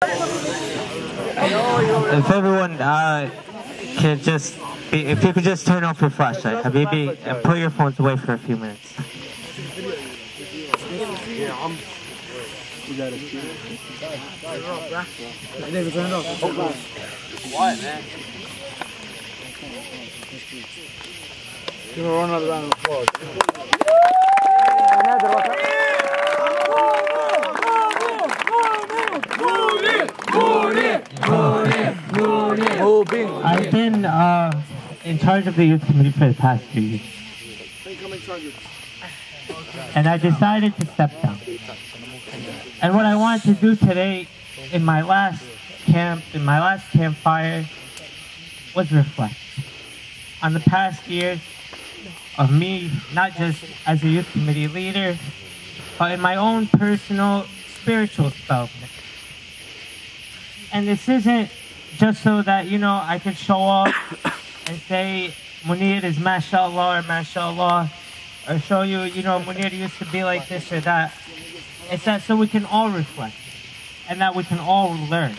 If everyone can just, if you could just turn off your flashlight, Habibi, and put your phones away for a few minutes. Why, man? Give a round of applause. I've been in charge of the youth committee for the past 2 years. And I decided to step down. And what I wanted to do today in my last camp, in my last campfire, was reflect on the past years of me, not just as a youth committee leader, but in my own personal spiritual development. And this isn't just so that, you know, I could show off and say Muneer is mashallah or mashallah, or show you, you know, Muneer used to be like this or that. It's that so we can all reflect and that we can all learn.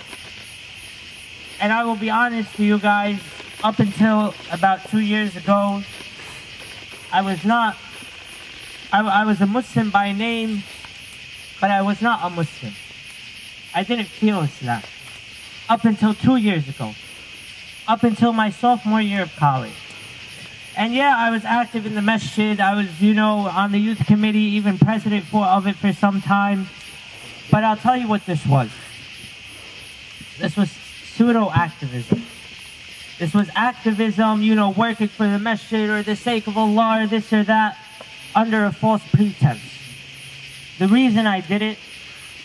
And I will be honest to you guys, up until about 2 years ago, I was a Muslim by name, but I was not a Muslim. I didn't feel Islam. Up until 2 years ago. Up until my sophomore year of college. And yeah, I was active in the masjid. I was, you know, on the youth committee, even president of it for some time. But I'll tell you what this was. This was pseudo-activism. This was activism, you know, working for the masjid or the sake of Allah or this or that under a false pretense. The reason I did it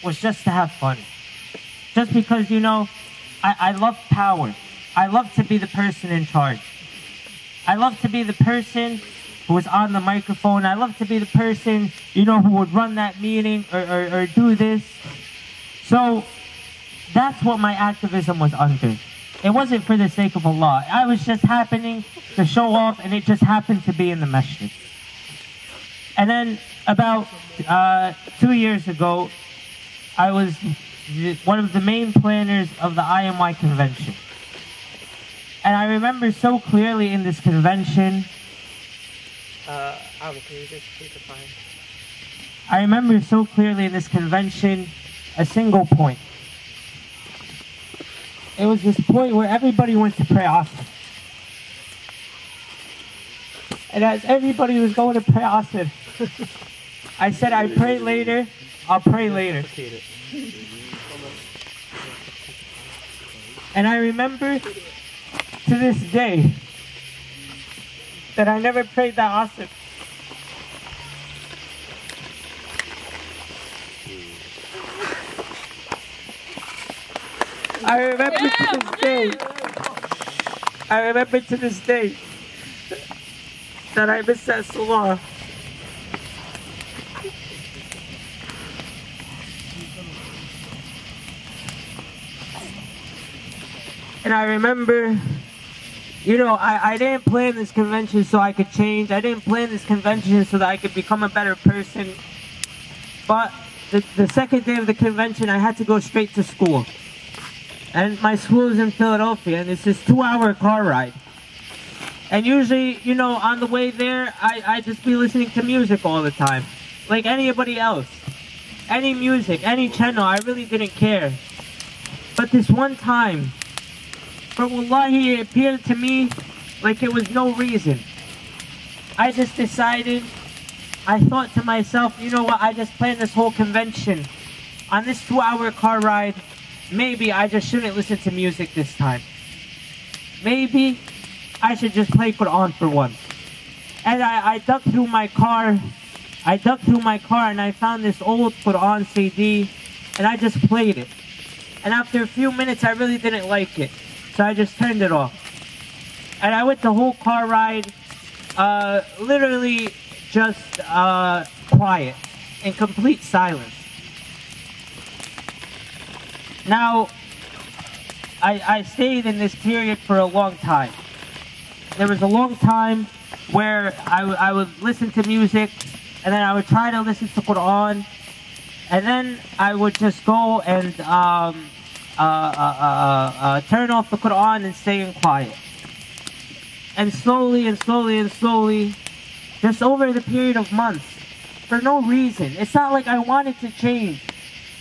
was just to have fun. Just because, you know, I love power. I love to be the person in charge. I love to be the person who was on the microphone. I love to be the person, you know, who would run that meeting or do this. So that's what my activism was under. It wasn't for the sake of Allah. I was just happening to show off, and it just happened to be in the masjid. And then about 2 years ago, I was one of the main planners of the IMY convention. And I remember so clearly in this convention, can you just take the fine? I remember so clearly in this convention a single point. It was this point where everybody went to pray Asr. And as everybody was going to pray Asr, I said, I pray later, I'll pray later. And I remember to this day that I never prayed that Asr. I remember to this day that I missed that salah. And I remember, you know, I didn't plan this convention so I could change. I didn't plan this convention so that I could become a better person. But the second day of the convention, I had to go straight to school. And my school is in Philadelphia, and it's this 2-hour car ride. And usually, you know, on the way there, I just be listening to music all the time. Like anybody else. Any music, any channel, I really didn't care. But this one time, for wallahi, it appeared to me like it was no reason. I just decided, I thought to myself, you know what, I just planned this whole convention. On this 2-hour car ride, maybe I just shouldn't listen to music this time. Maybe I should just play Quran for once. And I dug through my car. And I found this old Quran CD. And I just played it. And after a few minutes, I really didn't like it. So I just turned it off. And I went the whole car ride, literally just quiet, in complete silence. Now, I stayed in this period for a long time. There was a long time where I would listen to music, and then I would try to listen to Quran, and then I would just go and turn off the Quran and staying quiet. And slowly and slowly and slowly, just over the period of months, for no reason. It's not like I wanted to change.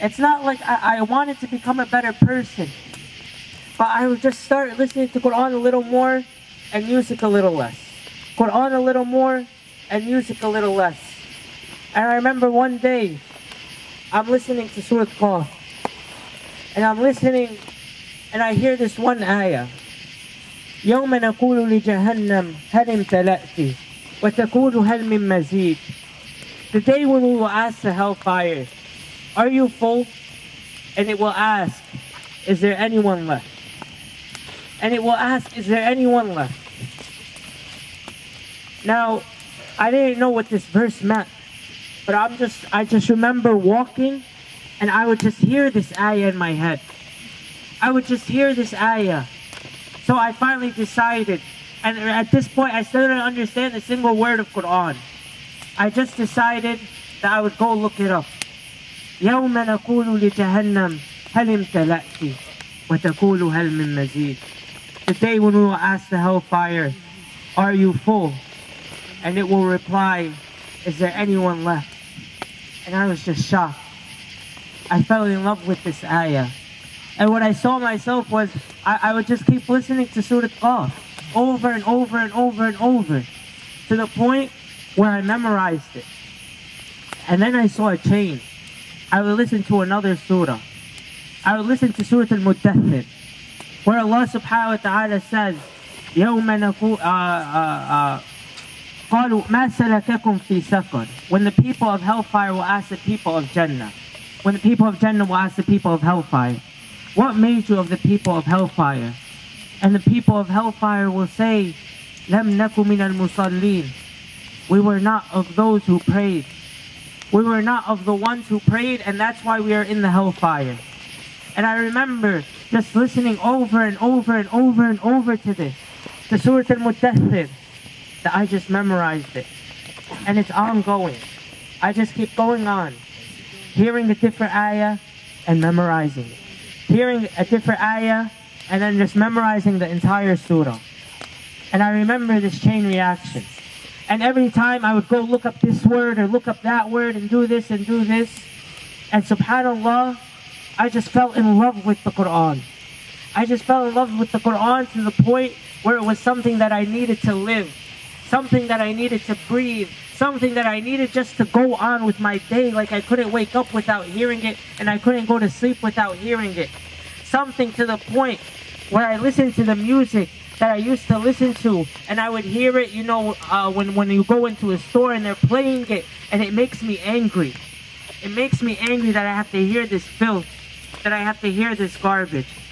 It's not like I wanted to become a better person. But I would just start listening to Quran a little more and music a little less. Quran a little more and music a little less. And I remember one day, I'm listening to Surah Qaf. And I'm listening and I hear this one ayah. يوم نقول لجهنم هل امتلأت وتقول هل من مزيد. The day when we will ask the hellfire, are you full? And it will ask, is there anyone left? And it will ask, is there anyone left? Now, I didn't know what this verse meant, but I just remember walking and I would just hear this ayah in my head. I would just hear this ayah. So I finally decided, and at this point I still didn't understand a single word of Quran. I just decided that I would go look it up. يوم نقول لجهنم هل امتلأت وتقول هل من مزيد. The day when we will ask the hellfire, are you full? And it will reply, is there anyone left? And I was just shocked. I fell in love with this ayah. And what I saw myself was, I would just keep listening to Surah Qaf over and over and over and over, to the point where I memorized it. And then I saw a change. I would listen to another surah. I would listen to Surah Al-Muddathir, where Allah subhanahu wa ta'ala says, يَوْمَ نَقُولُ قَالُوا مَا سَلَكَكُمْ فِي سَقَرٍ. When the people of hellfire will ask the people of Jannah. When the people of Jannah will ask the people of hellfire, what made you of the people of hellfire? And the people of hellfire will say, لَمْ نَكُ مِنَ الْمُصَلِّينَ. We were not of those who prayed. We were not of the ones who prayed, and that's why we are in the hellfire. And I remember just listening over and over and over and over to this, to Surah Al-Muddathir, that I just memorized it. And it's ongoing. I just keep going on, hearing a different ayah and memorizing it. Hearing a different ayah and then just memorizing the entire surah. And I remember this chain reaction. And every time I would go look up this word or look up that word and do this and do this. And subhanAllah, I just fell in love with the Quran. I just fell in love with the Quran to the point where it was something that I needed to live. Something that I needed to breathe. Something that I needed just to go on with my day. Like I couldn't wake up without hearing it. And I couldn't go to sleep without hearing it. Something to the point where I listened to the music that I used to listen to, and I would hear it, you know, when you go into a store and they're playing it, and it makes me angry. It makes me angry that I have to hear this filth, that I have to hear this garbage.